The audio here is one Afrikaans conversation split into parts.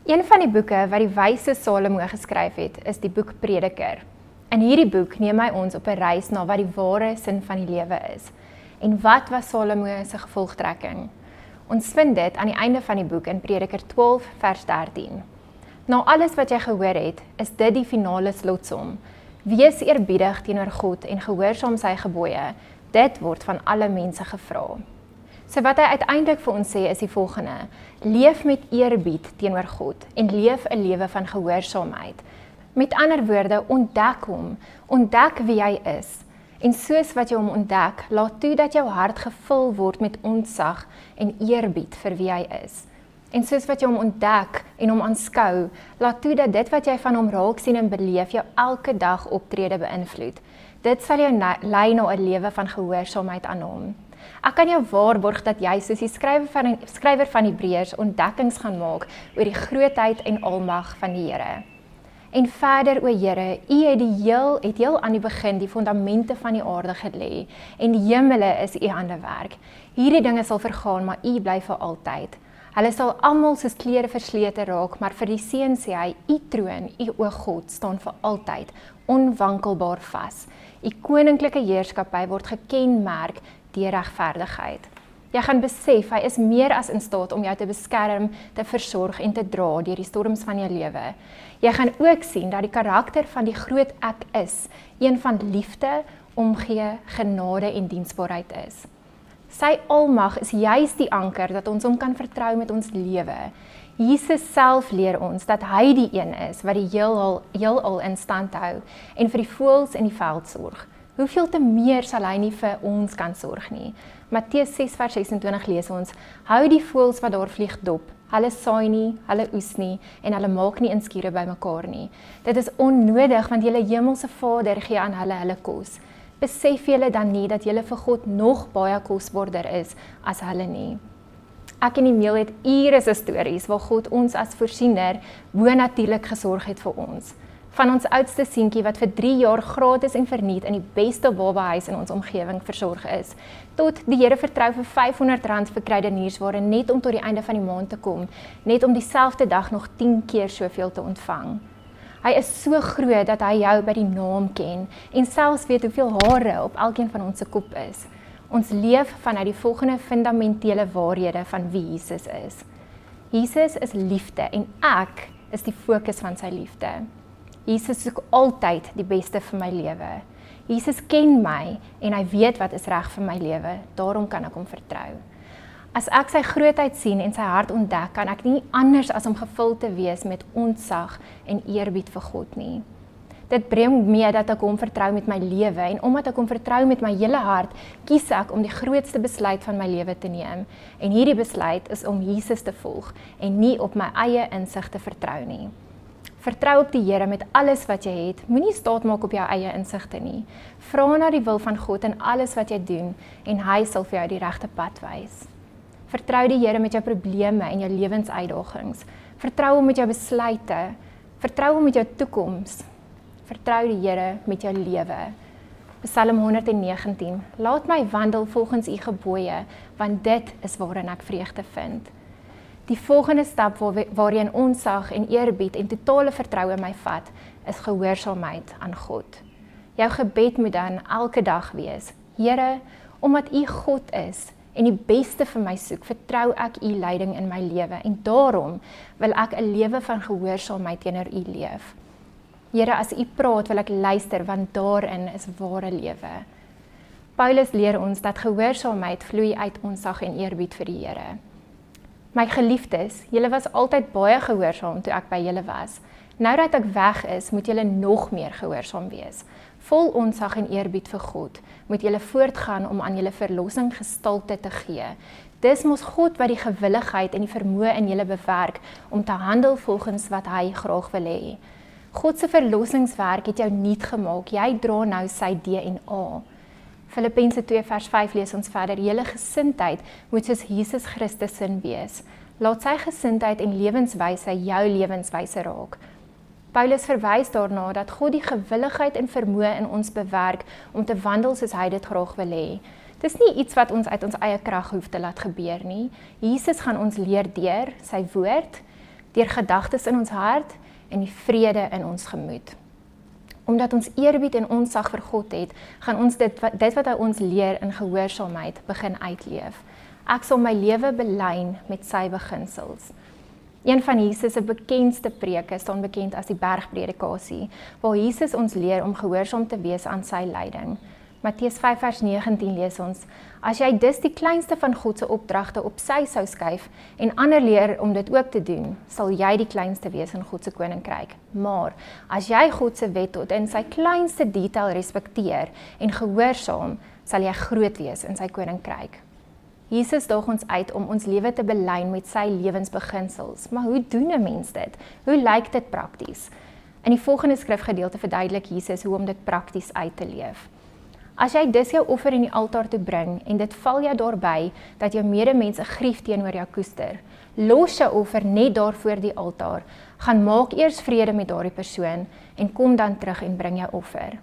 Een van die boeke wat die wyse Salomo geskryf het, is die boek Prediker. In hierdie boek neem hy ons op 'n reis na wat die ware sin van die lewe is. En wat was Salomo se gevolgtrekking? Ons vind dit aan die einde van die boek in Prediker 12 vers 13. Na alles wat jy gehoor het, is dit die finale slotsom. Wees eerbiedig teenoor God en gehoorsaam sy gebooie. Dit word van alle mense gevra. So wat hy uiteindelik vir ons sê is die volgende: leef met eerbied teenoor God en leef 'n lewe van gehoorsaamheid. Met ander woorde, ontdek hom, ontdek wie hy is. En soos wat jy hom ontdek, laat toe dat jou hart gevul word met ontzag en eerbied vir wie hy is. En soos wat jy hom ontdek en hom aanskou, laat toe dat dit wat jy van hom raak sien en beleef jou elke dag optrede beïnvloed. Dit sal jou lei na 'n lewe van gehoorsaamheid aan hom. Ek kan jou waarborg dat jy soos die skrywer van Hebreërs ontdekkings gaan maak oor die grootheid en almag van die Here. En verder, o Here, U het heel aan die begin die fondamente van die aarde gelê en die hemele is U handewerk. Hierdie dinge sal vergaan, maar U bly vir altyd. Hulle sal almal soos klere verslete raak, maar vir die seun sê hy: U troon, U o God, staan vir altyd, onwankelbaar vas. U koninklike heerskappy word gekenmerk deur regverdigheid. Jy gaan besef, hy is meer as in staat om jou te beskerm, te versorg en te dra deur die storms van jou lewe. Jy gaan ook sien dat die karakter van die groot ek is, een van liefde, omgee, genade en diensbaarheid is. Sy almag is juis die anker dat ons hom kan vertrou met ons lewe. Jesus self leer ons dat hy die een is wat die heelal in stand hou en vir die voëls in die veld sorg. Hoeveel te meer sal hy nie vir ons kan sorg nie. Matteus 6 vers 26 lees ons: hou die voëls wat daar vlieg dop. Hulle saai nie, hulle oes nie en hulle maak nie in skure bymekaar nie. Dit is onnodig want julle hemelse Vader gee aan hulle kos. Besef julle dan nie dat julle vir God nog baie kosbaarder is as hulle nie? Ek en Emil het ure se stories waar God ons as voorsiener bo-natuurlik gesorg het vir ons. Van ons oudste seentjie wat vir 3 jaar gratis en verniet in die beste babahuis in ons omgewing versorg is, tot die Here vertrou vir R500 vir kruideniersware net om tot die einde van die maand te kom, net om dieselfde dag nog 10 keer soveel te ontvang. Hy is so groot dat hy jou by die naam ken en selfs weet hoeveel hare op elkeen van ons se kop is. Ons leef vanuit die volgende fundamentele waarhede van wie Jesus is. Jesus is liefde en ek is die fokus van sy liefde. Jesus soek altyd die beste vir my lewe. Jesus ken my en hy weet wat is reg vir my lewe, daarom kan ek hom vertrou. As ek sy grootheid sien en sy hart ontdek, kan ek nie anders as om gevul te wees met ontzag en eerbied vir God nie. Dit bring mee dat ek hom vertrou met my lewe en omdat ek hom vertrou met my hele hart, kies ek om die grootste besluit van my lewe te neem. En hierdie besluit is om Jesus te volg en nie op my eie insig te vertrou nie. Vertrou op die Here met alles wat jy het, moenie staat maak op jou eie insigte nie. Vra na die wil van God in alles wat jy doen en hy sal vir jou die regte pad wys. Vertrou die Here met jou probleme en jou lewensuitdagings. Vertrou hom met jou besluite. Vertrou hom met jou toekoms. Vertrou die Here met jou lewe. Psalm 119. Laat my wandel volgens u gebooie, want dit is waarin ek vreugde vind. Die volgende stap waarin ontzag en eerbied en totale vertroue my vat, is gehoorsaamheid aan God. Jou gebed moet dan elke dag wees: Here, omdat u God is en die beste vir my soek, vertrou ek u leiding in my lewe en daarom wil ek 'n lewe van gehoorsaamheid teenoor u leef. Here, as u praat, wil ek luister, want daarin is ware lewe. Paulus leer ons dat gehoorsaamheid vloei uit ontzag en eerbied vir die Here. My geliefdes, julle was altyd baie gehoorsaam toe ek by julle was. Nou dat ek weg is, moet julle nog meer gehoorsaam wees. Vol ontzag en eerbied vir God, moet julle voortgaan om aan julle verlossing gestalte te gee. Dis mos God wat die gewilligheid en die vermoë in julle bewerk om te handel volgens wat hy graag wil hê. God se verlossingswerk het jou nuut gemaak. Jy dra nou sy DNA. Filippense 2 vers 5 lees ons verder: julle gesindheid moet soos Jesus Christus sin wees. Laat sy gesindheid en lewenswyse jou lewenswyse raak. Paulus verwys daarna dat God die gewilligheid en vermoë in ons bewerk om te wandel soos hy dit graag wil hê. Dis nie iets wat ons uit ons eie krag hoef te laat gebeur nie. Jesus gaan ons leer deur sy woord, deur gedagtes in ons hart en die vrede in ons gemoed. Omdat ons eerbied en ontzag vir God het, gaan ons dit wat hy ons leer in gehoorsaamheid begin uitleef. Ek sal my lewe belyn met sy beginsels. Een van Jesus se bekendste preke staan bekend as die bergpredikasie, waar Jesus ons leer om gehoorsaam te wees aan sy leiding. Matteus 5 vers 19 lees ons: As jy dus die kleinste van God se opdragte op sy sou skuif en ander leer om dit ook te doen, sal jy die kleinste wees in God se koninkryk. Maar as jy God se wet tot in sy kleinste detail respekteer en gehoorsaam, sal jy groot wees in sy koninkryk. Jesus daag ons uit om ons lewe te belyn met sy lewensbeginsels. Maar hoe doen 'n mens dit? Hoe lyk dit prakties? In die volgende skrifgedeelte verduidelik Jesus hoe om dit prakties uit te leef. As jy dus jou offer in die altaar toe bring en dit val jou daarby dat jou medemens 'n grief teenoor jou koester, los jou offer net daar voor die altaar, gaan maak eers vrede met daardie persoon en kom dan terug en bring jou offer.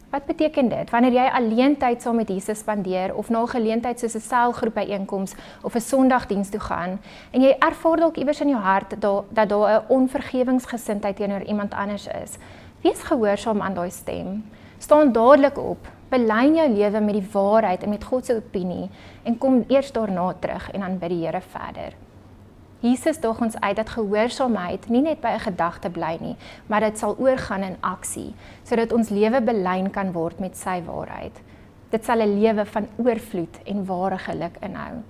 Wat beteken dit? Wanneer jy alleen tyd saam met Jesus spandeer of na 'n geleentheid soos 'n selgroep byeenkoms of 'n Sondagdiens toe gaan en jy ervaar dalk iewers in jou hart dat daar 'n onvergewingsgesindheid teenoor iemand anders is, wees gehoorsaam aan daai stem. Staan dadelik op, belyn jou lewe met die waarheid en met God se opinie en kom eers daarna terug en dan bid die Here verder. Jesus daag ons uit dat gehoorsaamheid nie net by 'n gedagte bly nie, maar dit sal oorgaan in aksie, sodat ons lewe belyn kan word met sy waarheid. Dit sal 'n lewe van oorvloed en ware geluk inhou.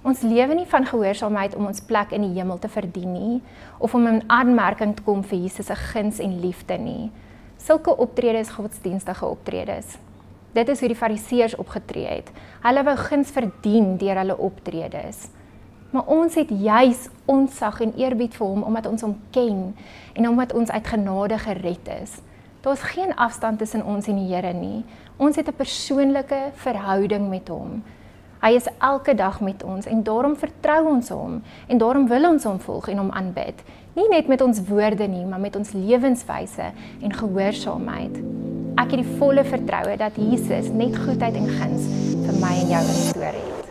Ons lewe nie van gehoorsaamheid om ons plek in die hemel te verdien nie, of om in aanmerking te kom vir Jesus se guns en liefde nie. Sulke optredes is godsdienstige optredes. Dit is hoe die Fariseërs opgetree het. Hulle wou guns verdien deur hulle optredes. Maar ons het juis ontzag en eerbied vir hom omdat ons hom ken en omdat ons uit genade gered is. Daar is geen afstand tussen ons en die Here nie. Ons het 'n persoonlike verhouding met hom. Hy is elke dag met ons en daarom vertrou ons hom en daarom wil ons hom volg en hom aanbid. Nie net met ons woorde nie, maar met ons lewenswyse en gehoorsaamheid. Ek het die volle vertroue dat Jesus net goedheid en guns vir my en jou in store het.